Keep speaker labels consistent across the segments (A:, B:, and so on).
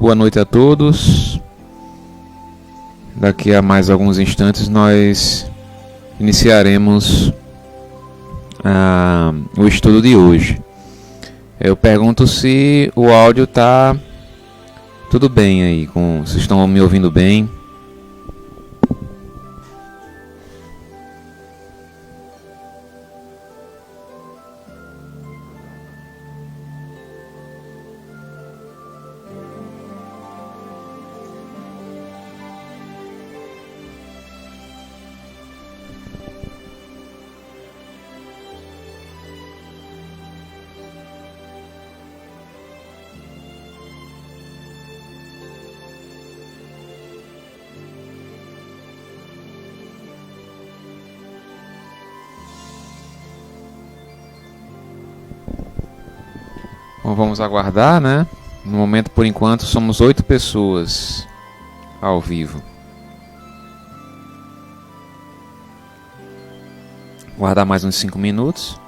A: boa noite a todos. Daqui a mais alguns instantes nós iniciaremos o estudo de hoje. Eu pergunto se o áudio está tudo bem aí, vocês estão me ouvindo bem? Bom, vamos aguardar, né? No momento, por enquanto, somos 8 pessoas ao vivo. Guardar mais uns 5 minutos.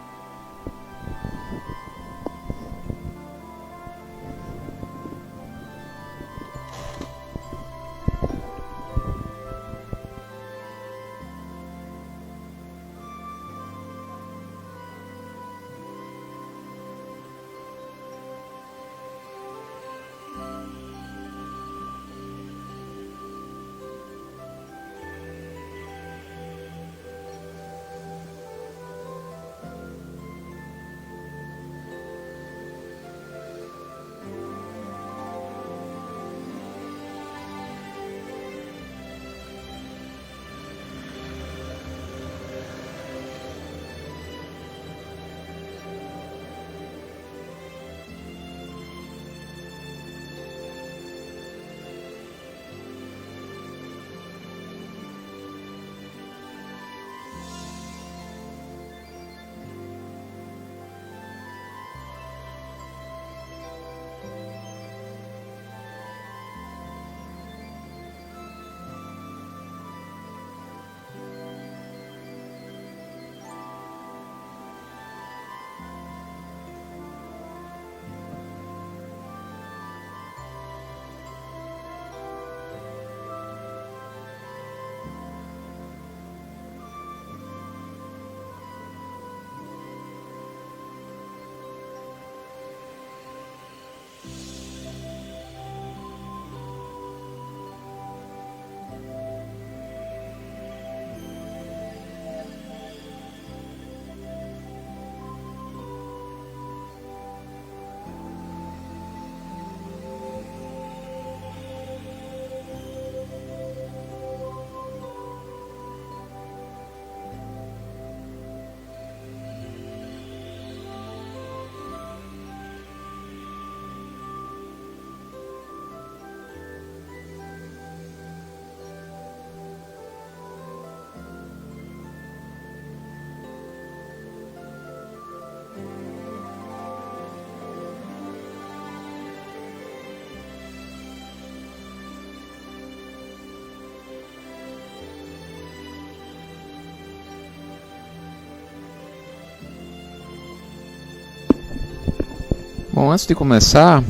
A: Bom, antes de começar,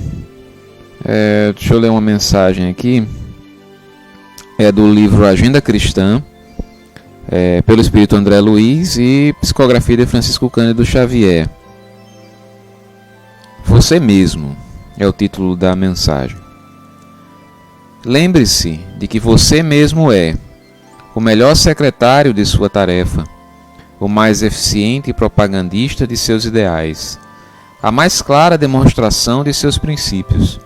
A: deixa eu ler uma mensagem aqui. É do livro Agenda Cristã, pelo Espírito André Luiz e psicografia de Francisco Cândido Xavier. Você mesmo é o título da mensagem. Lembre-se de que você mesmo é o melhor secretário de sua tarefa, o mais eficiente propagandista de seus ideais, a mais clara demonstração de seus princípios,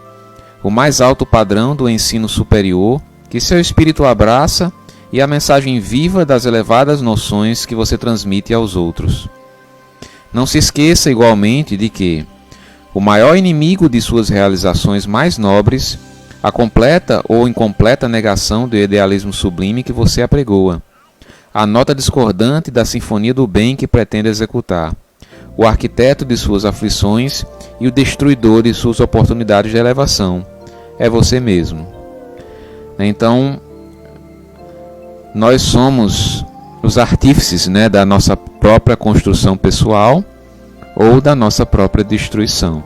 A: o mais alto padrão do ensino superior que seu espírito abraça e a mensagem viva das elevadas noções que você transmite aos outros. Não se esqueça igualmente de que o maior inimigo de suas realizações mais nobres, a completa ou incompleta negação do idealismo sublime que você apregoa, a nota discordante da sinfonia do bem que pretende executar, o arquiteto de suas aflições e o destruidor de suas oportunidades de elevação, é você mesmo. Então, nós somos os artífices, da nossa própria construção pessoal ou da nossa própria destruição.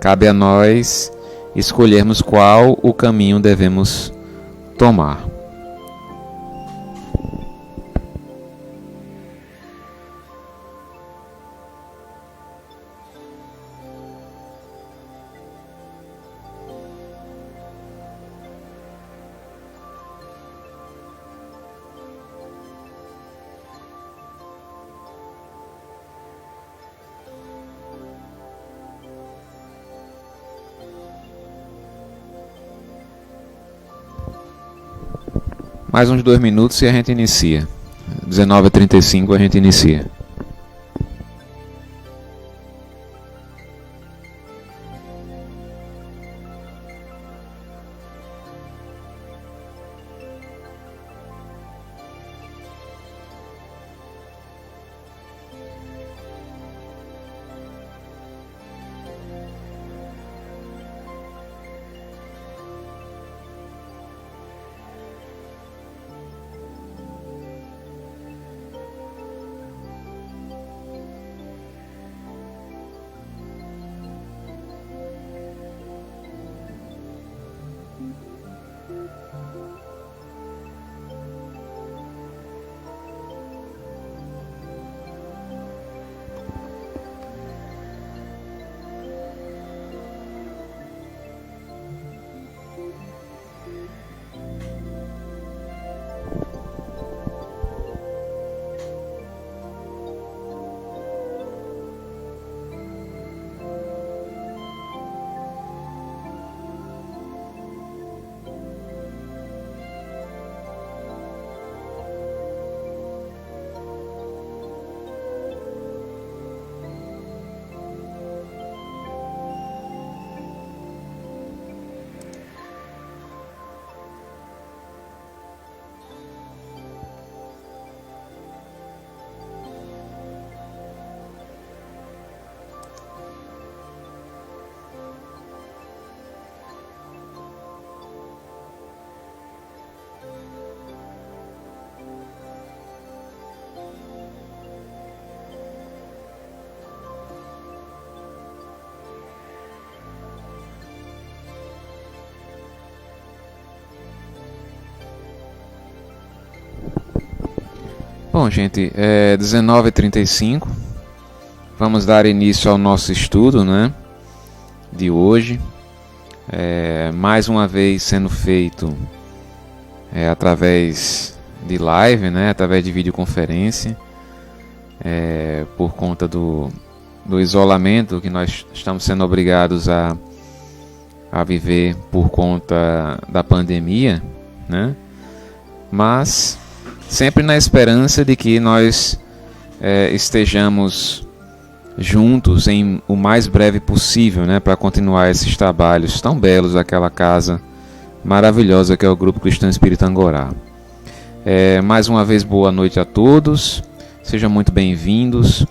A: Cabe a nós escolhermos qual o caminho devemos tomar. Mais uns 2 minutos e a gente inicia. 19h35 a gente inicia. Bom, gente, 19h35, vamos dar início ao nosso estudo, né, de hoje, mais uma vez sendo feito através de live, né, através de videoconferência, por conta do isolamento que nós estamos sendo obrigados a viver por conta da pandemia, né, mas sempre na esperança de que nós estejamos juntos em o mais breve possível, né, para continuar esses trabalhos tão belos daquela casa maravilhosa que é o Grupo Cristão Espírita Angorá. Mais uma vez, boa noite a todos, sejam muito bem-vindos.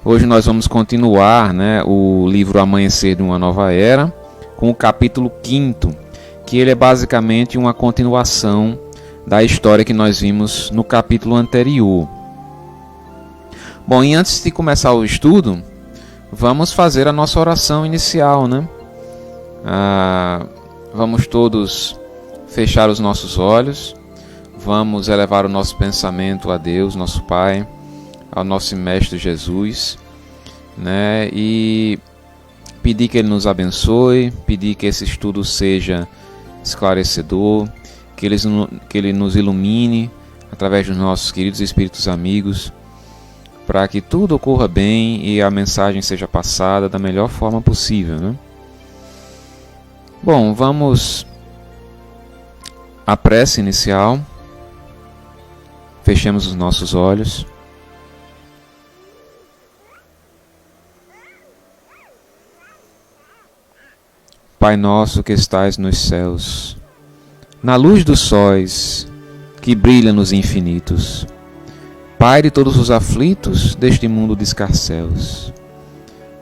A: Hoje nós vamos continuar, né, o livro Amanhecer de uma Nova Era, com o capítulo 5º, que ele é basicamente uma continuação da história que nós vimos no capítulo anterior. Bom, e antes de começar o estudo, vamos fazer a nossa oração inicial, né? Vamos todos fechar os nossos olhos, vamos elevar o nosso pensamento a Deus, nosso Pai, ao nosso Mestre Jesus, né? E pedir que Ele nos abençoe, pedir que esse estudo seja esclarecedor, que Ele nos ilumine através dos nossos queridos espíritos amigos, para que tudo ocorra bem e a mensagem seja passada da melhor forma possível, né? Bom, vamos à prece inicial. Fechemos os nossos olhos. Pai nosso que estais nos céus, na luz dos sóis que brilha nos infinitos, Pai de todos os aflitos deste mundo de escarcéus,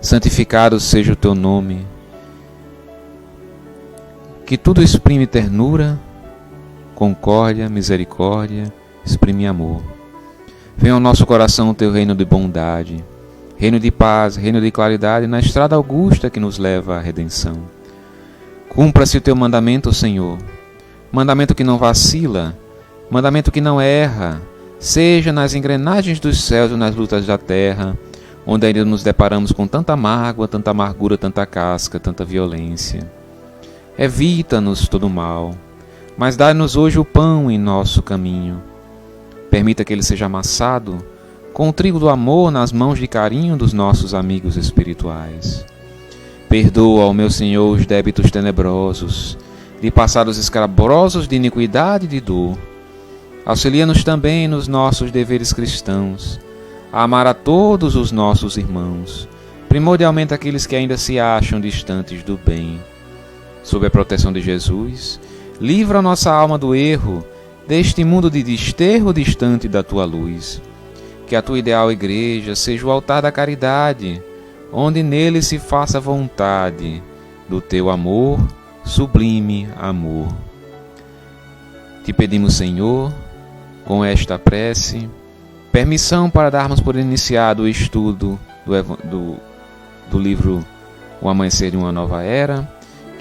A: santificado seja o teu nome, que tudo exprime ternura, concórdia, misericórdia, exprime amor. Venha ao nosso coração o teu reino de bondade, reino de paz, reino de claridade, na estrada augusta que nos leva à redenção. Cumpra-se o teu mandamento, Senhor, mandamento que não vacila, mandamento que não erra, seja nas engrenagens dos céus ou nas lutas da terra, onde ainda nos deparamos com tanta mágoa, tanta amargura, tanta casca, tanta violência. Evita-nos todo mal, mas dá-nos hoje o pão em nosso caminho. Permita que ele seja amassado com o trigo do amor nas mãos de carinho dos nossos amigos espirituais. Perdoa, ó meu Senhor, os débitos tenebrosos, de passados escabrosos de iniquidade e de dor. Auxilia-nos também nos nossos deveres cristãos, a amar a todos os nossos irmãos, primordialmente aqueles que ainda se acham distantes do bem. Sob a proteção de Jesus, livra a nossa alma do erro, deste mundo de desterro distante da tua luz. Que a tua ideal igreja seja o altar da caridade, onde nele se faça vontade do teu amor, sublime amor. Te pedimos, Senhor, com esta prece, permissão para darmos por iniciado o estudo do livro O Amanhecer de uma Nova Era,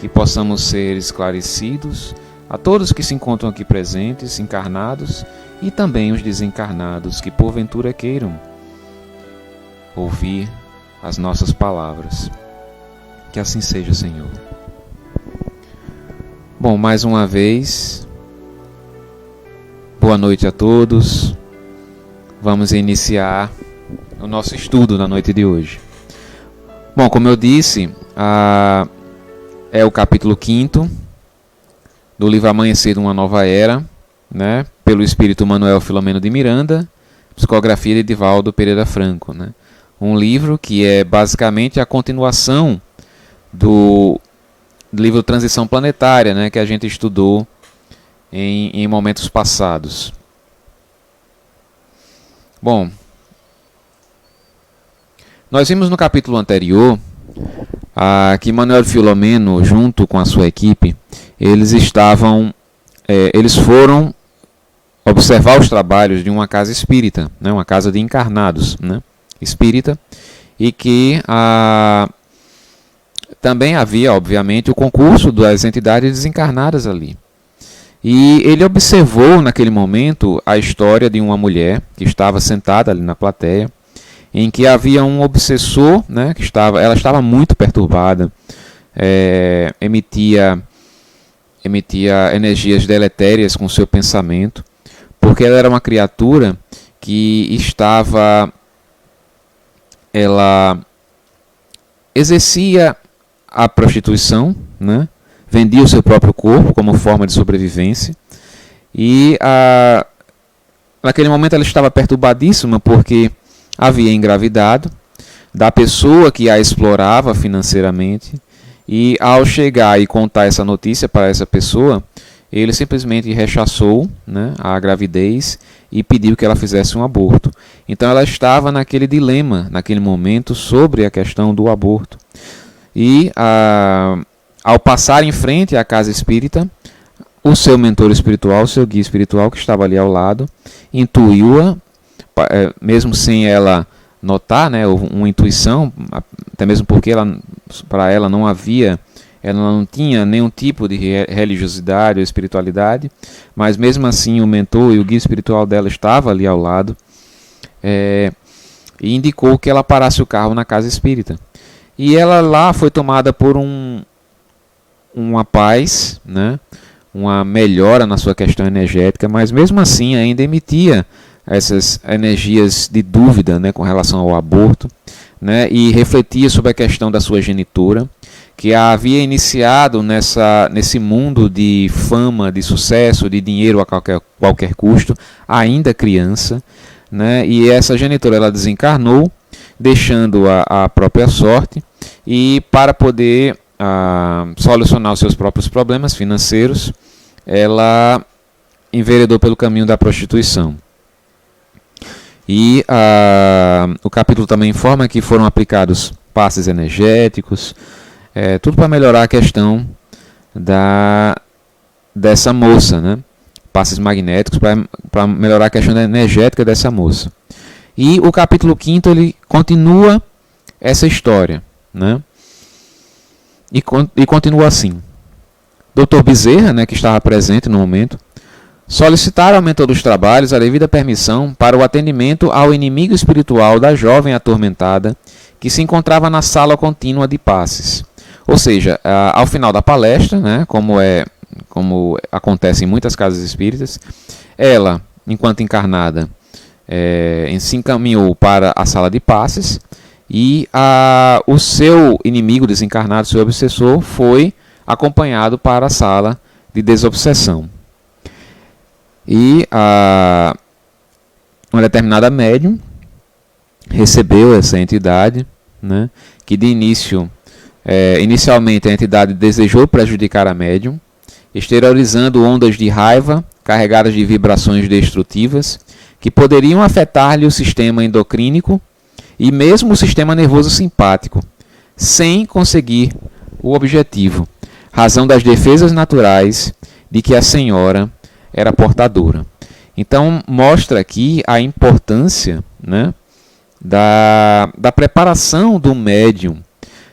A: que possamos ser esclarecidos a todos que se encontram aqui presentes, encarnados, e também os desencarnados que porventura queiram ouvir as nossas palavras. Que assim seja, Senhor. Bom, mais uma vez, boa noite a todos. Vamos iniciar o nosso estudo na noite de hoje. Bom, como eu disse, é o capítulo 5º do livro Amanhecer de uma Nova Era, né, pelo espírito Manuel Filomeno de Miranda, psicografia de Edivaldo Pereira Franco, né? Um livro que é basicamente a continuação do livro Transição Planetária, né, que a gente estudou em momentos passados. Bom, nós vimos no capítulo anterior que Manuel Filomeno, junto com a sua equipe, eles foram observar os trabalhos de uma casa espírita, né, uma casa de encarnados, né, espírita, e que também havia, obviamente, o concurso das entidades desencarnadas ali. E ele observou naquele momento a história de uma mulher que estava sentada ali na plateia, em que havia um obsessor, né, ela estava muito perturbada, emitia energias deletérias com seu pensamento, porque ela era uma criatura que ela exercia a prostituição, né? Vendia o seu próprio corpo como forma de sobrevivência, e naquele momento ela estava perturbadíssima porque havia engravidado da pessoa que a explorava financeiramente, e ao chegar e contar essa notícia para essa pessoa, ele simplesmente rechaçou, né, a gravidez e pediu que ela fizesse um aborto. Então ela estava naquele dilema, naquele momento, sobre a questão do aborto. E ao passar em frente à casa espírita, o seu mentor espiritual, o seu guia espiritual que estava ali ao lado, intuiu-a, mesmo sem ela notar, né, uma intuição, até mesmo porque para ela não havia, ela não tinha nenhum tipo de religiosidade ou espiritualidade, mas mesmo assim o mentor e o guia espiritual dela estava ali ao lado, e indicou que ela parasse o carro na casa espírita. E ela lá foi tomada por uma paz, né, uma melhora na sua questão energética, mas mesmo assim ainda emitia essas energias de dúvida, né, com relação ao aborto, né, e refletia sobre a questão da sua genitura, que a havia iniciado nesse mundo de fama, de sucesso, de dinheiro a qualquer custo, ainda criança, né, e essa genitura ela desencarnou, deixando a própria sorte, e para poder solucionar os seus próprios problemas financeiros, ela enveredou pelo caminho da prostituição. E o capítulo também informa que foram aplicados passes energéticos, tudo para melhorar a questão dessa moça, né? Passes magnéticos para melhorar a questão energética dessa moça. E o capítulo 5º ele continua essa história, né? E continua assim. Dr. Bezerra, né, que estava presente no momento, solicitaram ao mentor dos trabalhos a devida permissão para o atendimento ao inimigo espiritual da jovem atormentada que se encontrava na sala contínua de passes. Ou seja, ao final da palestra, né, como acontece em muitas casas espíritas, ela, enquanto encarnada, se encaminhou para a sala de passes e o seu inimigo desencarnado, seu obsessor, foi acompanhado para a sala de desobsessão. E uma determinada médium recebeu essa entidade, né, que de inicialmente a entidade desejou prejudicar a médium, exteriorizando ondas de raiva carregadas de vibrações destrutivas que poderiam afetar-lhe o sistema endocrínico e mesmo o sistema nervoso simpático, sem conseguir o objetivo, razão das defesas naturais de que a senhora era portadora. Então mostra aqui a importância, né, da preparação do médium,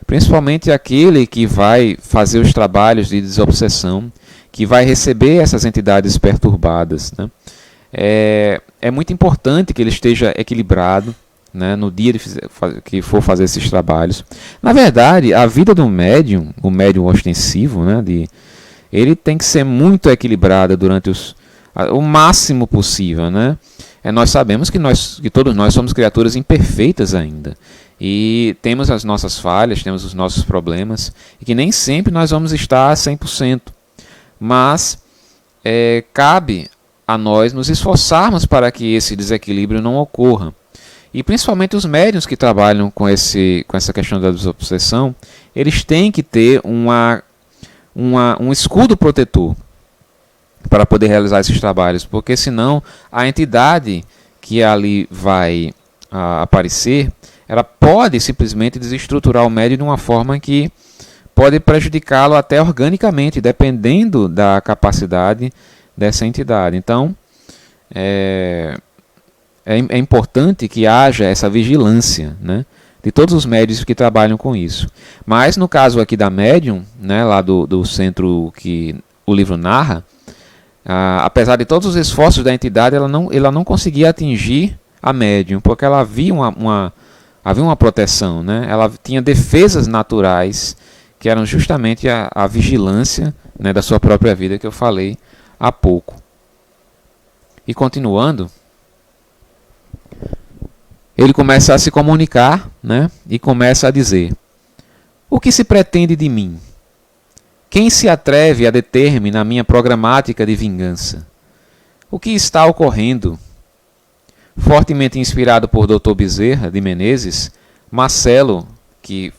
A: principalmente aquele que vai fazer os trabalhos de desobsessão, que vai receber essas entidades perturbadas, né? É muito importante que ele esteja equilibrado, né, no dia que for fazer esses trabalhos. Na verdade, a vida do médium, o médium ostensivo, né, ele tem que ser muito equilibrado durante o máximo possível, né? Nós sabemos que todos nós somos criaturas imperfeitas ainda. E temos as nossas falhas, temos os nossos problemas, e que nem sempre nós vamos estar a 100%. Mas cabe a nós nos esforçarmos para que esse desequilíbrio não ocorra. E principalmente os médiuns que trabalham com essa questão da desobsessão, eles têm que ter um escudo protetor para poder realizar esses trabalhos, porque senão a entidade que ali vai aparecer, ela pode simplesmente desestruturar o médium de uma forma que pode prejudicá-lo até organicamente, dependendo da capacidade dessa entidade. Então, é importante que haja essa vigilância, né, de todos os médiuns que trabalham com isso. Mas no caso aqui da médium, né, lá do centro que o livro narra, apesar de todos os esforços da entidade, ela não conseguia atingir a médium, porque ela havia uma proteção, né? Ela tinha defesas naturais, que eram justamente a vigilância, né, da sua própria vida, que eu falei há pouco. E continuando, ele começa a se comunicar, né, e começa a dizer: o que se pretende de mim? Quem se atreve a deter-me na minha programática de vingança? O que está ocorrendo? Fortemente inspirado por Dr. Bezerra de Menezes, Marcelo, que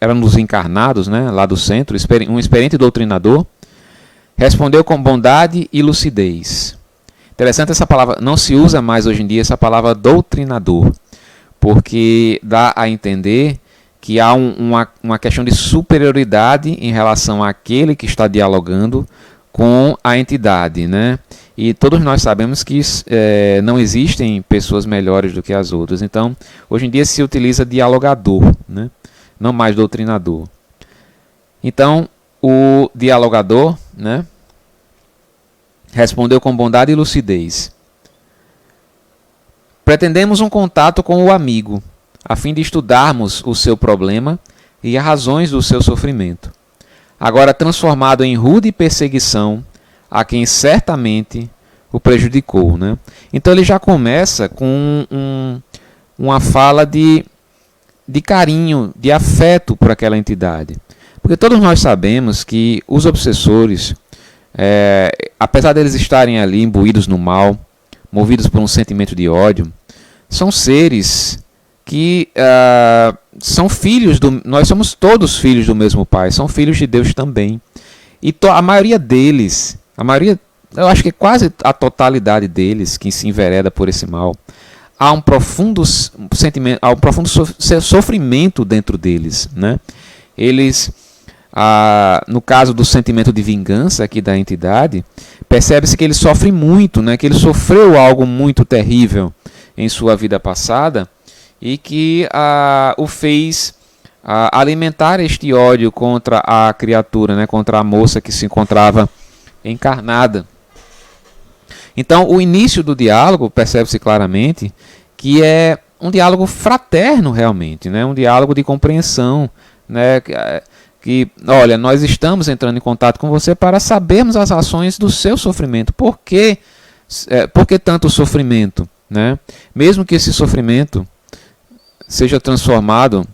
A: era um dos encarnados, né, lá do centro, um experiente doutrinador, respondeu com bondade e lucidez. Interessante essa palavra, não se usa mais hoje em dia essa palavra doutrinador, porque dá a entender que há uma questão de superioridade em relação àquele que está dialogando com a entidade, né? E todos nós sabemos que não existem pessoas melhores do que as outras. Então, hoje em dia se utiliza dialogador, né? Não mais doutrinador. Então, o dialogador, né, respondeu com bondade e lucidez: pretendemos um contato com o amigo, a fim de estudarmos o seu problema e as razões do seu sofrimento, agora transformado em rude perseguição a quem certamente o prejudicou, né? Então ele já começa com uma fala de carinho, de afeto por aquela entidade. Porque todos nós sabemos que os obsessores, apesar deles estarem ali imbuídos no mal, movidos por um sentimento de ódio, são seres que são filhos nós somos todos filhos do mesmo Pai, são filhos de Deus também. E a maioria deles, eu acho que quase a totalidade deles que se envereda por esse mal, há um profundo sentimento, há um profundo sofrimento dentro deles, né? Eles, no caso do sentimento de vingança aqui da entidade, percebe-se que ele sofre muito, né? Que ele sofreu algo muito terrível em sua vida passada e que o fez alimentar este ódio contra a criatura, né, contra a moça que se encontrava encarnada. Então, o início do diálogo, percebe-se claramente, que é um diálogo fraterno realmente, né, um diálogo de compreensão, né, que, olha, nós estamos entrando em contato com você para sabermos as razões do seu sofrimento. Por que tanto sofrimento? Né? Mesmo que esse sofrimento seja transformado,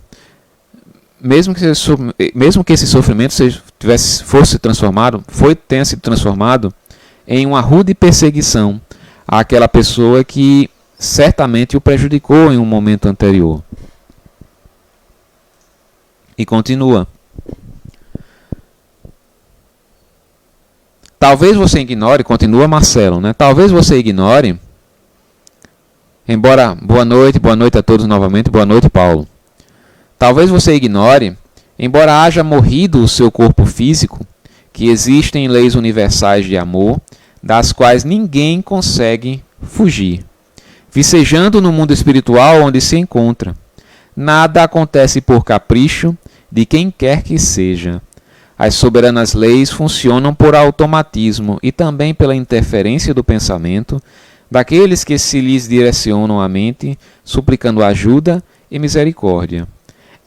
A: mesmo que esse sofrimento fosse transformado, tenha sido transformado em uma rude perseguição àquela pessoa que certamente o prejudicou em um momento anterior. E continua. Talvez você ignore, continua Marcelo, né? Talvez você ignore, embora, boa noite a todos novamente, boa noite, Paulo. Talvez você ignore, embora haja morrido o seu corpo físico, que existem leis universais de amor, das quais ninguém consegue fugir. Vicejando no mundo espiritual onde se encontra, nada acontece por capricho de quem quer que seja. As soberanas leis funcionam por automatismo e também pela interferência do pensamento daqueles que se lhes direcionam a mente, suplicando ajuda e misericórdia.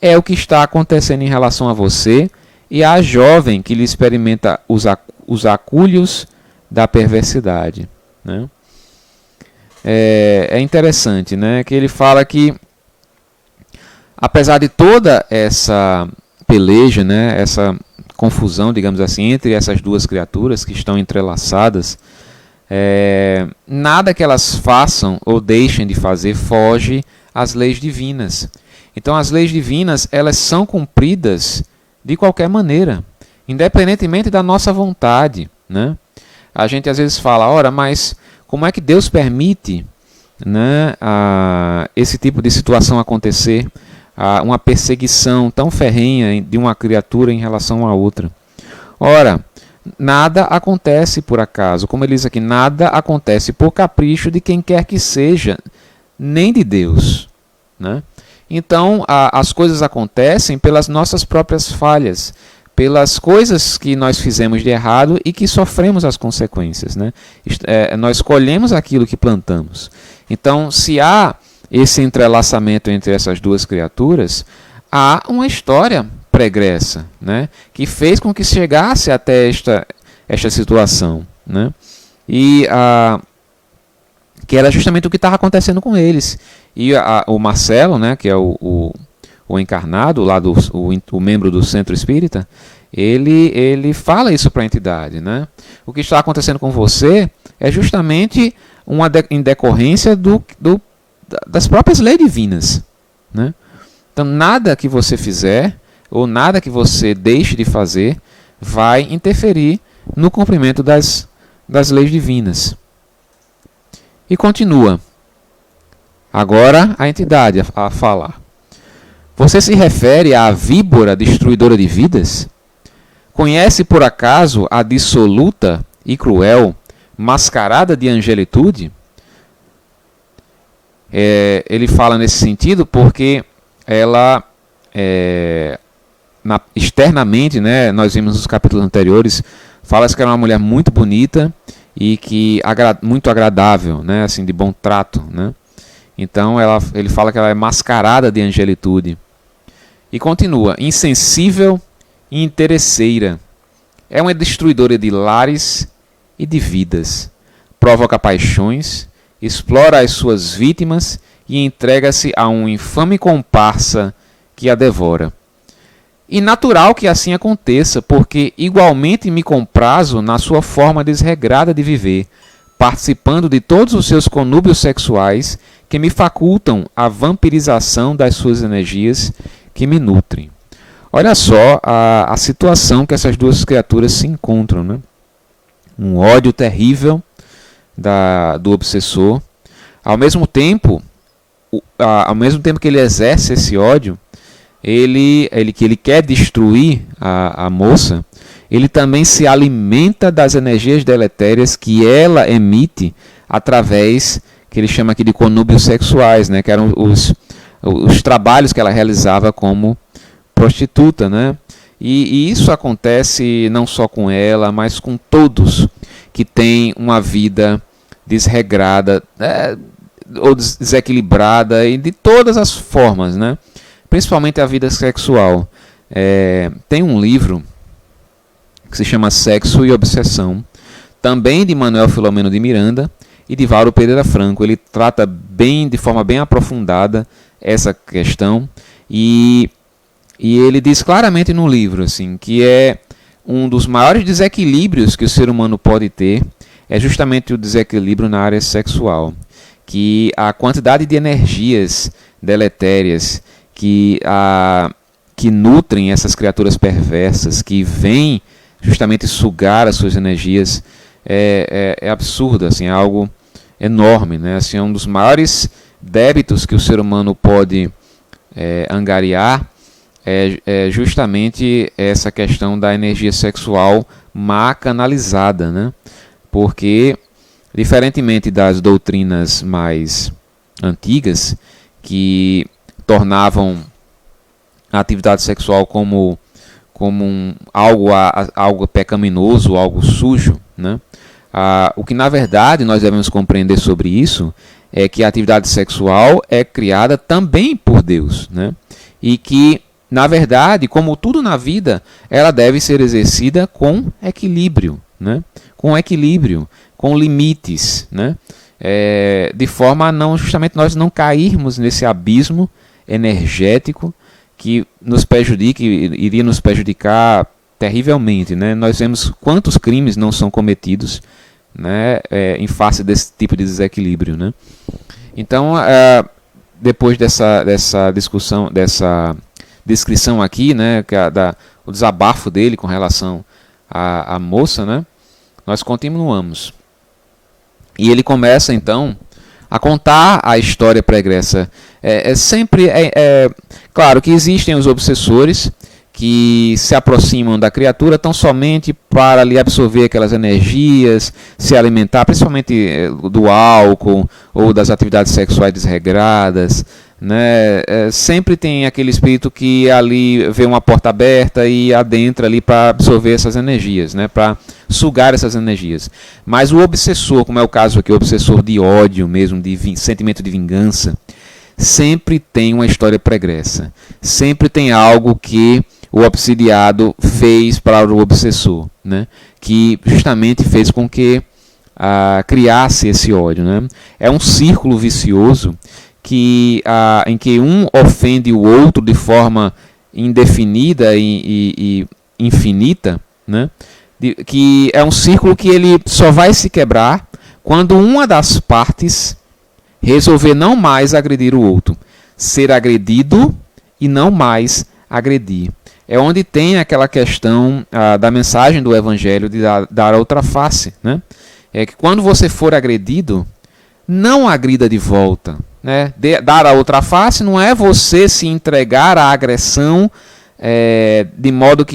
A: É o que está acontecendo em relação a você e à jovem que lhe experimenta os aculhos da perversidade. Né? É interessante, né, que ele fala que, apesar de toda essa peleja, né, essa confusão, digamos assim, entre essas duas criaturas que estão entrelaçadas, nada que elas façam ou deixem de fazer foge às leis divinas. Então as leis divinas, elas são cumpridas de qualquer maneira, independentemente da nossa vontade. Né? A gente às vezes fala, ora, mas como é que Deus permite, né, esse tipo de situação acontecer? Uma perseguição tão ferrenha de uma criatura em relação a outra. Ora, nada acontece por acaso. Como ele diz aqui, nada acontece por capricho de quem quer que seja, nem de Deus. Né? Então, as coisas acontecem pelas nossas próprias falhas, pelas coisas que nós fizemos de errado e que sofremos as consequências. Né? Nós colhemos aquilo que plantamos. Então, se há esse entrelaçamento entre essas duas criaturas, há uma história pregressa, né, que fez com que chegasse até esta situação. Né, e que era justamente o que estava acontecendo com eles. E o Marcelo, né, que é o encarnado, lá o membro do Centro Espírita, ele fala isso para a entidade. Né? O que está acontecendo com você é justamente em decorrência das próprias leis divinas. Né? Então, nada que você fizer, ou nada que você deixe de fazer, vai interferir no cumprimento das leis divinas. E continua. Agora, a entidade a falar. Você se refere à víbora destruidora de vidas? Conhece, por acaso, a dissoluta e cruel, mascarada de angelitude? Ele fala nesse sentido porque ela, externamente, né, nós vimos nos capítulos anteriores, fala que era uma mulher muito bonita e que muito agradável, né, assim, de bom trato. Né? Então ele fala que ela é mascarada de angelitude. E continua, insensível e interesseira. É uma destruidora de lares e de vidas. Provoca paixões, explora as suas vítimas e entrega-se a um infame comparsa que a devora. E natural que assim aconteça, porque igualmente me comprazo na sua forma desregrada de viver, participando de todos os seus conúbios sexuais que me facultam a vampirização das suas energias que me nutrem. Olha só a situação que essas duas criaturas se encontram. Né? Um ódio terrível do obsessor. Ao mesmo tempo que ele exerce esse ódio, ele quer destruir a moça, ele também se alimenta das energias deletérias que ela emite através, que ele chama aqui de conúbios sexuais, né, que eram os trabalhos que ela realizava como prostituta, né? E isso acontece não só com ela, mas com todos que têm uma vida desregrada, ou desequilibrada, e de todas as formas, né? Principalmente a vida sexual. Tem um livro que se chama Sexo e Obsessão, também de Manuel Filomeno de Miranda e de Valdo Pereira Franco. Ele trata de forma bem aprofundada essa questão, e ele diz claramente no livro assim, que um dos maiores desequilíbrios que o ser humano pode ter é justamente o desequilíbrio na área sexual, que a quantidade de energias deletérias que nutrem essas criaturas perversas, que vêm justamente sugar as suas energias, é absurdo, assim, é algo enorme, né? Assim, é um dos maiores débitos que o ser humano pode angariar, justamente essa questão da energia sexual má canalizada, né? Porque, diferentemente das doutrinas mais antigas, que tornavam a atividade sexual como algo pecaminoso, algo sujo, né? O que na verdade nós devemos compreender sobre isso é que a atividade sexual é criada também por Deus, né? E que, na verdade, como tudo na vida, ela deve ser exercida com equilíbrio, né? Com equilíbrio, com limites, né? De forma a justamente nós não cairmos nesse abismo energético que nos prejudica, iria nos prejudicar terrivelmente, né? Nós vemos quantos crimes não são cometidos, né, em face desse tipo de desequilíbrio, né? Então, depois dessa discussão, dessa descrição aqui, né, o desabafo dele com relação à moça, né, nós continuamos. E ele começa então a contar a história pregressa. Claro que existem os obsessores que se aproximam da criatura tão somente para lhe absorver aquelas energias, se alimentar, principalmente do álcool ou das atividades sexuais desregradas, né? Sempre tem aquele espírito que ali vê uma porta aberta e adentra ali para absorver essas energias, né? Para sugar essas energias. Mas o obsessor, como é o caso aqui, o obsessor de ódio mesmo, de sentimento de vingança, sempre tem uma história pregressa. Sempre tem algo que o obsidiado fez para o obsessor, né? Que justamente fez com que criasse esse ódio, né? É um círculo vicioso em que um ofende o outro de forma indefinida e infinita, né? Que é um círculo que ele só vai se quebrar quando uma das partes resolver não mais agredir o outro, ser agredido e não mais agredir. É onde tem aquela questão da mensagem do Evangelho de dar a outra face, né? É que quando você for agredido, não agrida de volta, né? Dar a outra face não é você se entregar à agressão de modo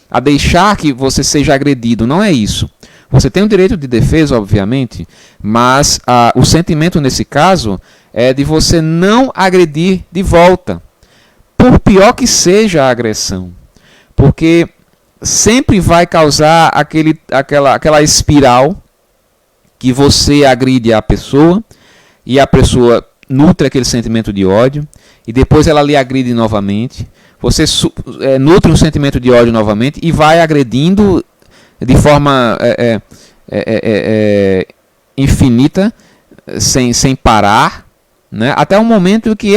A: a deixar que você seja agredido, não é isso. Você tem o direito de defesa, obviamente, mas o sentimento nesse caso é de você não agredir de volta, por pior que seja a agressão. Porque sempre vai causar aquela espiral que você agride a pessoa e a pessoa nutre aquele sentimento de ódio e depois ela lhe agride novamente. Você nutre um sentimento de ódio novamente e vai agredindo de forma infinita, sem parar, né? Até o momento que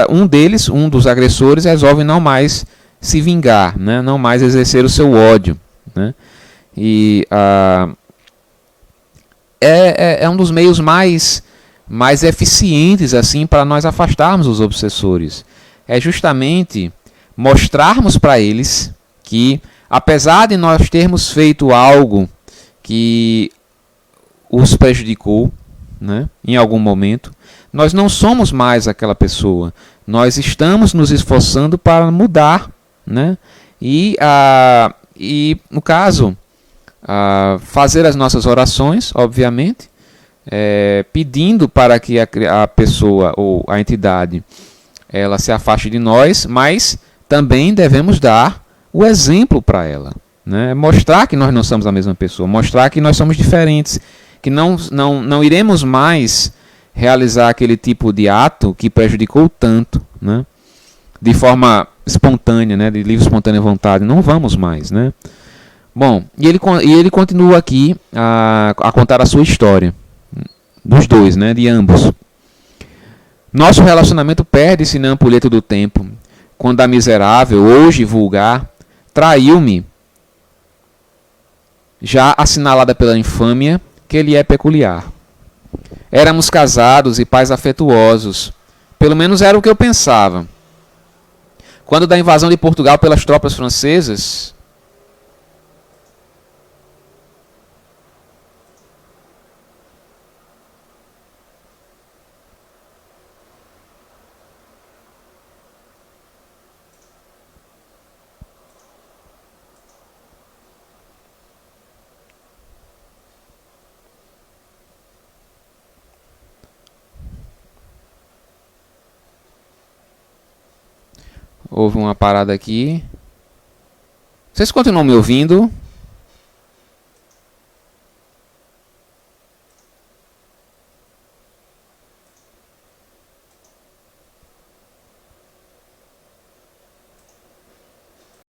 A: um dos agressores resolve não mais se vingar, né? Não mais exercer o seu ódio, né? E é um dos meios mais eficientes assim para nós afastarmos os obsessores. É justamente mostrarmos para eles que, apesar de nós termos feito algo que os prejudicou, né, em algum momento, nós não somos mais aquela pessoa. Nós estamos nos esforçando para mudar, né? E no caso, fazer as nossas orações, obviamente, pedindo para que a pessoa ou a entidade ela se afaste de nós, mas também devemos dar o exemplo para ela, né? Mostrar que nós não somos a mesma pessoa, mostrar que nós somos diferentes, que não iremos mais realizar aquele tipo de ato que prejudicou tanto, né? De forma espontânea, né? De livre espontânea vontade, não vamos mais, né? Bom, e ele continua aqui a contar a sua história, dos dois, né? De ambos. Nosso relacionamento perde-se na ampulheta do tempo, quando a miserável, hoje vulgar, traiu-me, já assinalada pela infâmia que lhe é peculiar. Éramos casados e pais afetuosos, pelo menos era o que eu pensava. Quando da invasão de Portugal pelas tropas francesas, houve uma parada aqui. Vocês continuam me ouvindo?